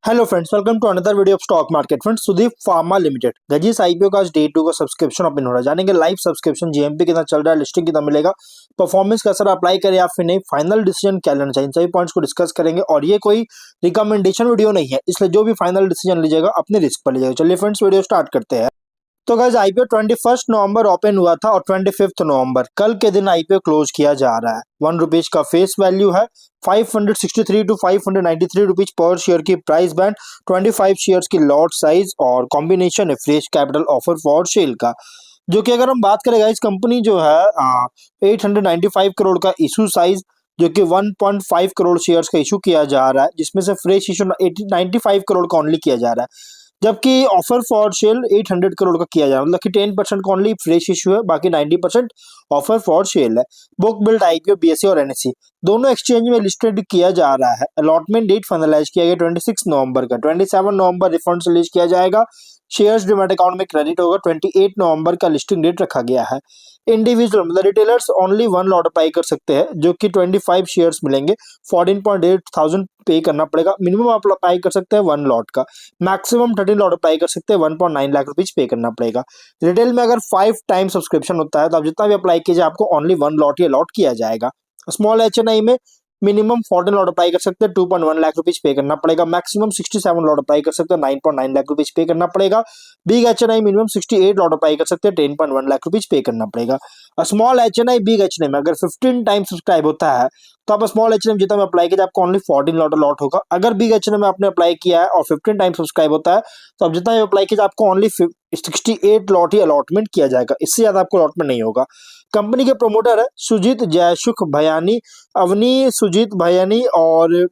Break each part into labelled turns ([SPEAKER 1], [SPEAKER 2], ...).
[SPEAKER 1] Hello friends, welcome to another video of stock market. Friends, Sudeep Pharma Limited गजीस IPO का आज day 2 का subscription open हो रहा है। जानेंगे लाइव सब्सक्रिप्शन जीएमपी कितना चल रहा है, लिस्टिंग कितना मिलेगा, परफॉर्मेंस कैसा अप्लाई करें या फिर नहीं, फाइनल डिसीजन क्या लेना चाहिए, इन सभी पॉइंट्स को डिस्कस करेंगे। और ये कोई रिकमेंडेशन वीडियो नहीं है, इसलिए जो भी फाइनल डिसीजन लीजिएगा अपने रिस्क पर लीजिएगा। चलिए फ्रेंड्स, वीडियो स्टार्ट करते हैं। तो गाइस, आईपीओ 21 नवंबर ओपन हुआ था और 25 नवंबर कल के दिन आईपीओ क्लोज किया जा रहा है। ₹1 का फेस वैल्यू है, 563 टू 593 रुपीज पर शेयर की प्राइस बैंड, 25 शेयर्स की लॉट साइज और कॉम्बिनेशन है fresh capital offer for sale का। जो कि अगर हम बात करें गाइस, कंपनी जो है 895 करोड़ का इशू साइज, जो कि 1.5 करोड़ शेयर्स का इशू किया जा रहा है, जिसमें से फ्रेश इशू 95 करोड़ का ओनली किया जा रहा है। जबकि ऑफर फॉर सेल 800 करोड़ का किया जा रहा है, मतलब कि 10% का ओनली फ्रेश इशू है, बाकी 90% ऑफर फॉर सेल है। बुक बिल्ड आईपीओ बीएसई और एनएसई दोनों एक्सचेंज में लिस्टेड किया जा रहा है। अलॉटमेंट डेट फाइनलाइज किया गया 26 नवंबर का। 27 नवंबर रिफंड रिलीज किया जाएगा। शेयर्स डीमैट अकाउंट में क्रेडिट होगा। 28 नवंबर का लिस्टिंग डेट रखा गया है। इंडिविजुअल मतलब रिटेलर्स ओनली 1 लॉट अप्लाई कर सकते हैं, जो कि 25 शेयर्स मिलेंगे। 14.8 थाउजेंड पे करना पड़ेगा। मिनिमम आप अप्लाई कर सकते हैं 1 लॉट का, मैक्सिमम 13 लॉट अप्लाई कर सकते हैं। 1.9 लाख रुपीज पे करना पड़ेगा। रिटेल में अगर 5 टाइम सब्सक्रिप्शन होता है तो आप जितना भी अप्लाई कीजिए आपको ओनली 1 लॉट ही अलॉट किया जाएगा। स्मॉल एचएनआई में मिनिमम 14 लॉट अप्लाई कर सकते हैं, 2.1 लाख रुपीज पे करना पड़ेगा। मैक्सिमम 67 लॉट अप्लाई कर सकते हैं, 9.9 लाख रुपीज पे करना पड़ेगा। Big HNI minimum 68 lot apply कर सकते हैं, 10.1 लाख रुपीज पे करना पड़ेगा। स्मॉल एचएनआई बिग एचएनआई में अगर 15 टाइम सब्सक्राइब होता है तो आप स्मॉल एचएनआई जितना में अप्लाई कीजिए आपको ओनली 14 लॉट अलॉट होगा। अगर बिग एचएनआई में आपने अप्लाई किया है और 15 टाइम सब्सक्राइब होता है तो आप जितना भी अप्लाई कीजिए आपको ओनली 68 लॉट ही अलॉटमेंट किया जाएगा, इससे ज्यादा आपको अलॉटमेंट नहीं होगा। कंपनी के प्रोमोटर है सुजीत जयसुख भयानी, अवनी सुजीत भयानी और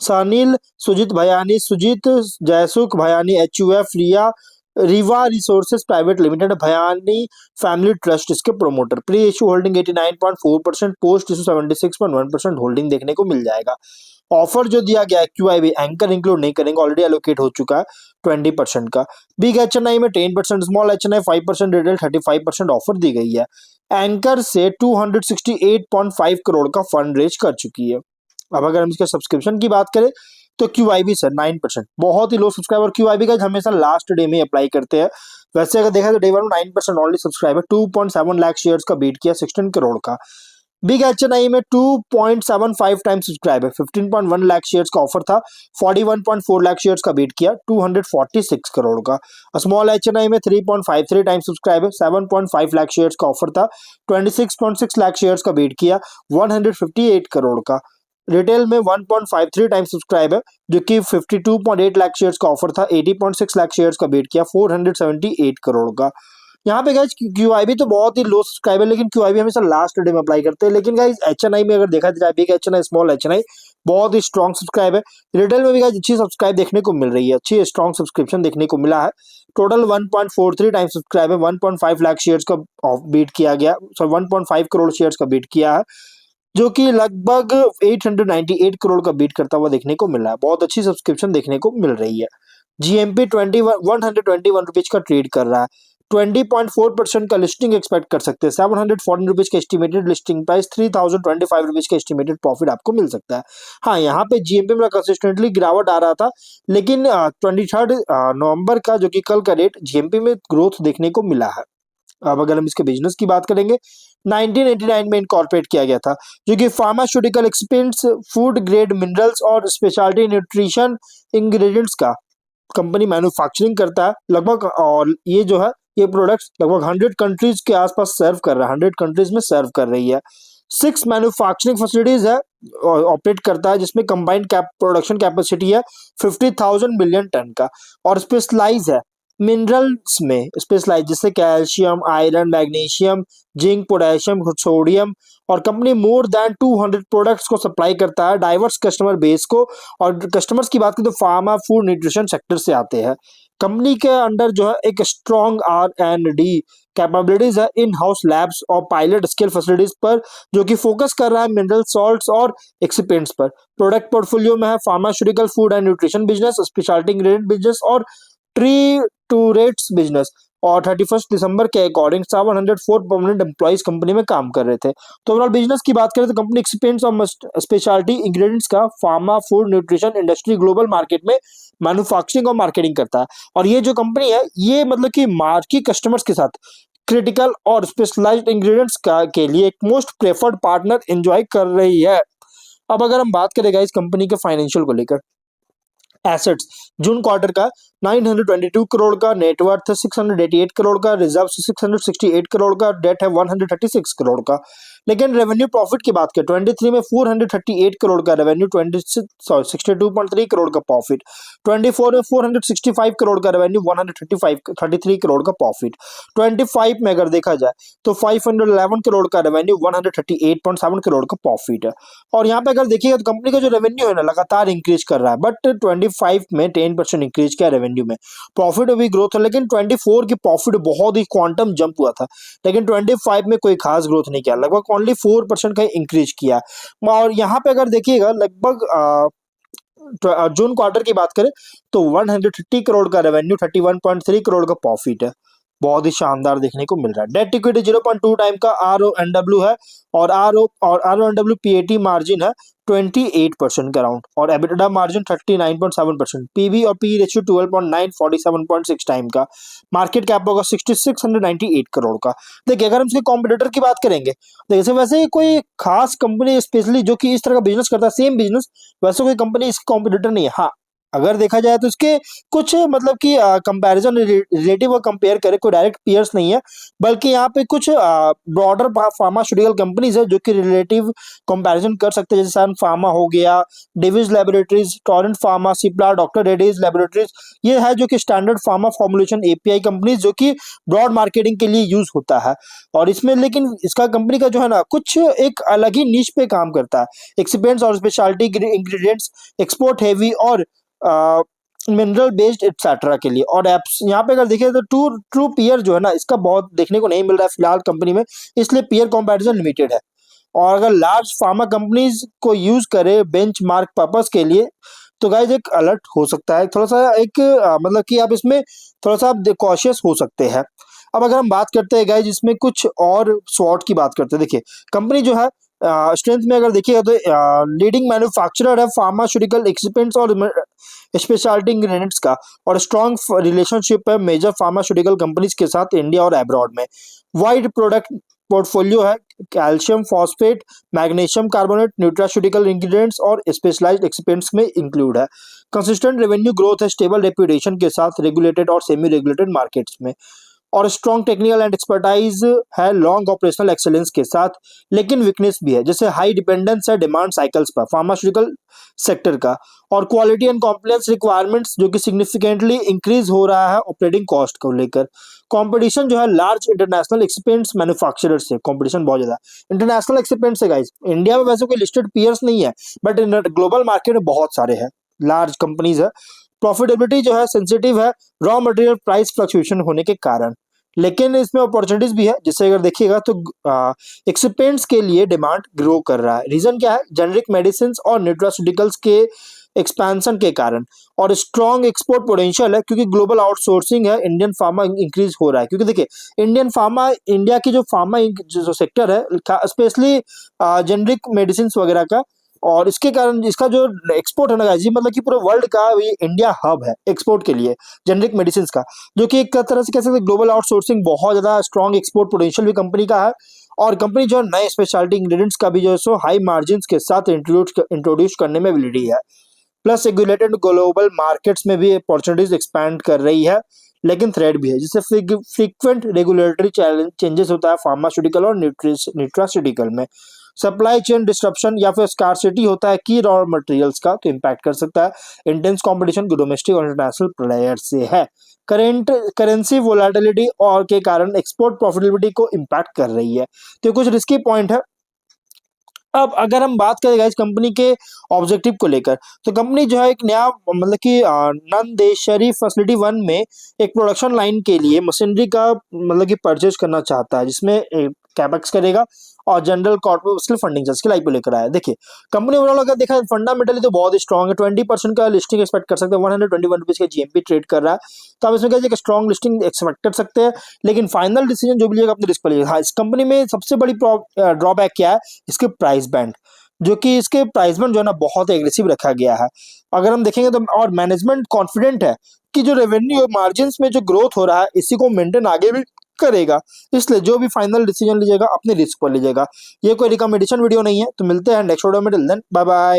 [SPEAKER 1] Sanil Sujit Bhayani, Sujit Jaysukh Bhayani, HUF Riya Riva resources private limited, Bhayani family trust इसके promoter. Pre issue holding 89.4%, post issue 76.1% holding देखने को मिल जाएगा। ऑफर जो दिया गया है QIB एंकर इंक्लूड नहीं करेंगे, ऑलरेडी एलोकेट हो चुका है 20% का। बिग एचएनआई में 10%, स्मॉल एचएनआई 5%, रिटेल 35% ऑफर दी गई है। एंकर से 268.5 करोड़ का फंड रेज कर चुकी है। अब अगर हम इसके सब्सक्रिप्शन की बात करें तो QIB सर 9%, बहुत ही लो सब्सक्राइबर। QIB का हमेशा लास्ट डे में अप्लाई करते हैं। वैसे अगर देखा तो day 1 9% only subscriber, 2.7 lakh shares का बीट किया 16 करोड़ का। बिग एचएनआई में 2.75 टाइम सब्सक्राइब है, 15.1 लाख शेयर्स का ऑफर था, 41.4 लाख शेयर्स का बीट किया 246 करोड़ का। स्मॉल एचएनआई में 3.53 टाइम सब्सक्राइब है, 7.5 लाख शेयर्स का ऑफर था, 26.6 लाख शेयर्स का बीट किया 158 करोड़ का। रिटेल में 1.53 टाइम सब्सक्राइब है, जो कि 52.8 लाख शेयर्स का ऑफर था, 80.6 लाख शेयर्स का बीट किया 478 करोड़ का। यहाँ पे गाइज QIB तो बहुत ही लो सब्सक्राइबर, लेकिन QIB हमेशा लास्ट डे में अप्लाई करते हैं। लेकिन गाइज एचएनआई में अगर देखा जाए, बिग एचएनआई स्मॉल एचएनआई बहुत ही स्ट्रॉन्ग सब्सक्राइब है। रिटेल में भी गाइज अच्छी सब्सक्राइब देखने को मिल रही है, अच्छी स्ट्रॉन्ग सब्सक्रिप्शन देखने को मिला है। टोटल 1.43 टाइम सब्सक्राइब है, 1.5 लाख शेयर्स का बीट किया गया, सॉरी 1.5 करोड़ शेयर्स का बीट किया है, जो कि लगभग 898 करोड़ का बीट करता हुआ देखने को मिल रहा है। बहुत अच्छी सब्सक्रिप्शन देखने को मिल रही है। जीएमपी 121 रुपीज का ट्रेड कर रहा है, 20.4% का लिस्टिंग एक्सपेक्ट कर सकते हैं। 714 रुपीज का एस्टिमेटेड लिस्टिंग प्राइस, 3025 रुपीज का एस्टिमेटेड प्रॉफिट आपको मिल सकता है। हाँ, यहाँ पे जीएमपी में कंसिस्टेंटली गिरावट आ रहा था, लेकिन 23 नवंबर का जो कि कल का डेट, जीएमपी में ग्रोथ देखने को मिला है। अब अगर हम इसके बिजनेस की बात करेंगे, 1989 में इनकॉर्पोरेट किया गया था, जो कि फार्मास्यूटिकल एक्सपेंट्स, फूड ग्रेड मिनरल्स और स्पेशलिटी न्यूट्रिशन इंग्रेडिएंट्स का कंपनी मैन्युफैक्चरिंग करता है लगभग। और ये जो है ये प्रोडक्ट्स लगभग 100 कंट्रीज के आसपास सर्व कर रहा है, 100 कंट्रीज में सर्व कर रही है। 6 मैन्युफैक्चरिंग फैसिलिटीज है ऑपरेट करता है, जिसमें कंबाइंड प्रोडक्शन कैपेसिटी है 50,000 मिलियन टन का। और स्पेशलाइज है मिनरल्स में, स्पेशलाइज जैसे calcium, iron, magnesium, zinc, potassium, sodium. और कंपनी मोर देन 200 प्रोडक्ट्स को सप्लाई करता है डाइवर्स कस्टमर बेस को। और कस्टमर्स की बात करें तो फार्मा, फूड, न्यूट्रिशन सेक्टर से आते हैं। कंपनी के अंडर जो है एक स्ट्रॉन्ग R&D कैपेबिलिटीज है, इन हाउस लैब्स और पायलट स्केल फैसिलिटीज पर, जो कि फोकस कर रहा है मिनरल सॉल्ट्स और एक्सिपेंट्स पर। प्रोडक्ट पोर्टफोलियो में है pharmaceutical, food and nutrition business, speciality ingredient business और ट्री टू रेट्स बिजनेस। और 31 दिसंबर के अकॉर्डिंग 704 परमानेंट एम्प्लॉइज कंपनी में काम कर रहे थे। तो ओवरऑल बिजनेस की बात करें तो कंपनी एक्सपेंड्स और स्पेशलिटी इंग्रेडिएंट्स का pharma food nutrition industry global market में मैन्युफैक्चरिंग और मार्केटिंग करता है। और ये जो कंपनी है ये मतलब कि मार्की कस्टमर्स के साथ क्रिटिकल और स्पेशलाइज्ड इंग्रेडिएंट्स का के लिए एक मोस्ट प्रेफर्ड पार्टनर एंजॉय कर रही है। अब अगर हम बात करें इस कंपनी के फाइनेंशियल को लेकर, एसेट्स जून क्वार्टर का 922 करोड़ का, नेटवर्थ 688 करोड़ का, रिजर्व 668 करोड़ का, डेट है 136 करोड़ का। लेकिन रेवेन्यू प्रॉफिट की बात करें 23 में 438 करोड़ का रेवेन्यू, 62.3 करोड़ का प्रॉफिट, 24 में 465 करोड़ का रेवेन्यू, 133 करोड़ का प्रॉफिट, 25 में अगर देखा जाए तो 511 करोड़ का रेवेन्यू, 138.7 करोड़ का प्रॉफिट है। और यहाँ पे अगर देखिएगा तो कंपनी का जो रेवेन्यू है ना लगातार इंक्रीज कर रहा है, बट 25 में 10% इंक्रीज किया रेवेन्यू में, प्रॉफिट में भी ग्रोथ है, लेकिन 24 की प्रॉफिट बहुत ही क्वांटम जंप हुआ था, लेकिन 25 में कोई खास ग्रोथ नहीं किया, लगभग ओनली 4% का इंक्रीज किया। और यहाँ पे अगर देखिएगा लगभग जून क्वार्टर की बात करें तो 130 करोड़ का रेवेन्यू, 31.3 करोड़ का प्रॉफिट है, बहुत ही शानदार देखने को मिल रहा है। डेट इक्विटी 0.2 टाइम का RONW है, और RONW PAT मार्जिन है 28% का अराउंड, और एबिटा मार्जिन 39.7%, पीबी और पी रेशियो 12.9, 47.6 टाइम का। मार्केट कैप होगा 6698 करोड़ का। देखिए अगर हम इसके कॉम्पिटिटर की बात करेंगे, जैसे वैसे कोई खास कंपनी स्पेशली जो कि इस तरह का बिजनेस करता है, सेम बिजनेस, वैसे कोई कंपनी इसकी कॉम्पिटिटर नहीं है। हाँ अगर देखा जाए तो इसके कुछ मतलब कि कंपैरिजन रिलेटिव और कंपेयर करें, कोई डायरेक्ट पीयर्स नहीं है, बल्कि यहाँ पे कुछ ब्रॉडर फार्मास्यूटिकल कंपनीज है जो कि रिलेटिव कंपैरिजन कर सकते हैं, जैसे सन फार्मा हो गया, Divi's laboratories, Torrent pharma, Cipla, doctor Reddy's laboratories, ये है जो कि standard pharma formulation API companies जो कि ब्रॉड मार्केटिंग के लिए यूज होता है। और इसमें लेकिन इसका कंपनी का जो है ना कुछ एक अलग ही निश पे काम करता है, एक्सिपेंट्स और स्पेशलिटी इंग्रेडिएंट्स, एक्सपोर्ट हेवी और मिनरल बेस्ड एक्सेट्रा के लिए। और एप्स यहाँ पे अगर देखिए तो ट्रू पीयर जो है ना इसका बहुत देखने को नहीं मिल रहा है फिलहाल कंपनी में, इसलिए पीयर कंपैरिजन लिमिटेड है। और अगर लार्ज फार्मा कंपनीज को यूज करे बेंच मार्क पर्पज के लिए तो गाइज एक अलर्ट हो सकता है, थोड़ा सा एक मतलब कि आप इसमें थोड़ा सा आप कॉशियस हो सकते हैं। अब अगर हम बात करते हैं गाइज इसमें कुछ और स्वॉट की बात करते हैं, देखिए कंपनी जो है स्ट्रेंथ में अगर देखिएगा तो लीडिंग मैन्युफैक्चरर है फार्मास्यूटिकल एक्सिपेंट्स और स्पेशलिटी इंग्रेडिएंट्स का, और स्ट्रॉन्ग रिलेशनशिप है मेजर फार्मास्यूटिकल कंपनीज के साथ इंडिया और अब्रॉड में। वाइड प्रोडक्ट पोर्टफोलियो है, calcium phosphate, magnesium carbonate, nutraceutical ingredients और स्पेशलाइज्ड एक्सिपेंट्स में इंक्लूड है। कंसिस्टेंट रेवेन्यू ग्रोथ है, स्टेबल रेपुटेशन के साथ रेगुलेटेड और सेमी रेगुलेटेड मार्केट्स में, और स्ट्रॉन्ग टेक्निकल एंड एक्सपर्टाइज है लॉन्ग ऑपरेशनल एक्सेलेंस के साथ। लेकिन वीकनेस भी है, जैसे हाई डिपेंडेंस है डिमांड साइकिल्स पर फार्मास्यूटिकल सेक्टर का, और क्वालिटी एंड कॉम्प्लायंस रिक्वायरमेंट्स जो कि सिग्निफिकेंटली इंक्रीज हो रहा है ऑपरेटिंग कॉस्ट को लेकर। कंपटीशन जो है लार्ज इंटरनेशनल एक्सपेंट्स मैन्युफैक्चरर से कंपटीशन बहुत ज्यादा इंटरनेशनल एक्सपेंट्स है गाइस। इंडिया में वैसे कोई लिस्टेड पीयर्स नहीं है, बट ग्लोबल मार्केट में बहुत सारे हैं लार्ज कंपनीज है। प्रॉफिटेबिलिटी जो है सेंसिटिव है रॉ मटेरियल प्राइस फ्लक्चुएशन होने के कारण, लेकिन इसमें अपॉर्चुनिटीज भी है, जिससे अगर देखिएगा तो एक्सिपेंट्स के लिए डिमांड ग्रो कर रहा है। रीजन क्या है, जेनरिक मेडिसिन और न्यूट्रास्यूटिकल्स के एक्सपेंशन के कारण, और स्ट्रॉन्ग एक्सपोर्ट पोटेंशियल है क्योंकि ग्लोबल आउटसोर्सिंग है, इंडियन फार्मा इंक्रीज हो रहा है। क्योंकि देखिए इंडियन फार्मा, इंडिया की जो फार्मा जो सेक्टर है स्पेशली जेनरिक मेडिसिन वगैरह का, और इसके कारण इसका जो एक्सपोर्ट है ना जी, मतलब कि पूरे वर्ल्ड का ये इंडिया हब है एक्सपोर्ट के लिए जेनरिक मेडिसिन का, जो कि एक तरह से कह सकते हैं ग्लोबल आउटसोर्सिंग बहुत ज्यादा स्ट्रॉन्ग एक्सपोर्ट पोटेंशियल भी कंपनी का है। और कंपनी जो नए स्पेशलिटी इंग्रेडिएंट्स का भी जो है सो हाई मार्जिन के साथ इंट्रोड्यूस करने में रेडी है। प्लस रेगुलेटेड ग्लोबल मार्केट्स में भी अपॉर्चुनिटीज एक्सपैंड कर रही है, लेकिन थ्रेड भी है, जिससे फ्रीक्वेंट रेगुलेटरी चेंजेस होता है फार्मास्यूटिकल और न्यूट्रास्यूटिकल में। सप्लाई चेन डिस्ट्रप्शन या फिर स्कार्सिटी होता है की रॉ मटेरियल्स का, तो इम्पैक्ट कर सकता है। इंटेंस कंपटीशन डोमेस्टिक और इंटरनेशनल प्लेयर से है। करेंट करेंसी वोलेटिलिटी और के कारण एक्सपोर्ट प्रॉफिटेबिलिटी को इम्पैक्ट कर रही है, तो कुछ रिस्की पॉइंट है। अब अगर हम बात करें इस कंपनी के ऑब्जेक्टिव को लेकर, तो कंपनी जो है एक नया मतलब कि नंदेश्वरी फैसिलिटी 1 में एक प्रोडक्शन लाइन के लिए मशीनरी का मतलब कि परचेज करना चाहता है, जिसमें कैपेक्स करेगा और जनरल कॉर्पोरेट उसके फंडिंग इसके आईपीओ लेकर आया। देखिए कंपनी ओवरऑल अगर देखा फंडामेंटली तो बहुत स्ट्रॉग है, 20% का लिस्टिंग एक्सपेक्ट कर सकते हैं, 121 रुपीज का जीएमपी ट्रेड कर रहा है, तो आप इसमें क्या स्ट्रॉन्ग लिस्टिंग एक्सपेक्ट कर सकते हैं। लेकिन फाइनल डिसीजन जो भी लीजिएगा अपने रिस्क पर लीजिएगा। हाँ, इस कंपनी में सबसे बड़ी ड्रॉबैक क्या है, इसके प्राइस बैंड, जो कि इसके प्राइस बैंड जो है ना बहुत एग्रेसिव रखा गया है। अगर हम देखेंगे तो और मैनेजमेंट कॉन्फिडेंट है कि जो रेवेन्यू मार्जिन में जो ग्रोथ हो रहा है इसी को मेंटेन आगे भी करेगा। इसलिए जो भी फाइनल डिसीजन लीजिएगा अपने रिस्क पर लीजिएगा। ये कोई रिकमेंडेशन वीडियो नहीं है, तो मिलते हैं नेक्स्ट वीडियो में। Till then bye bye.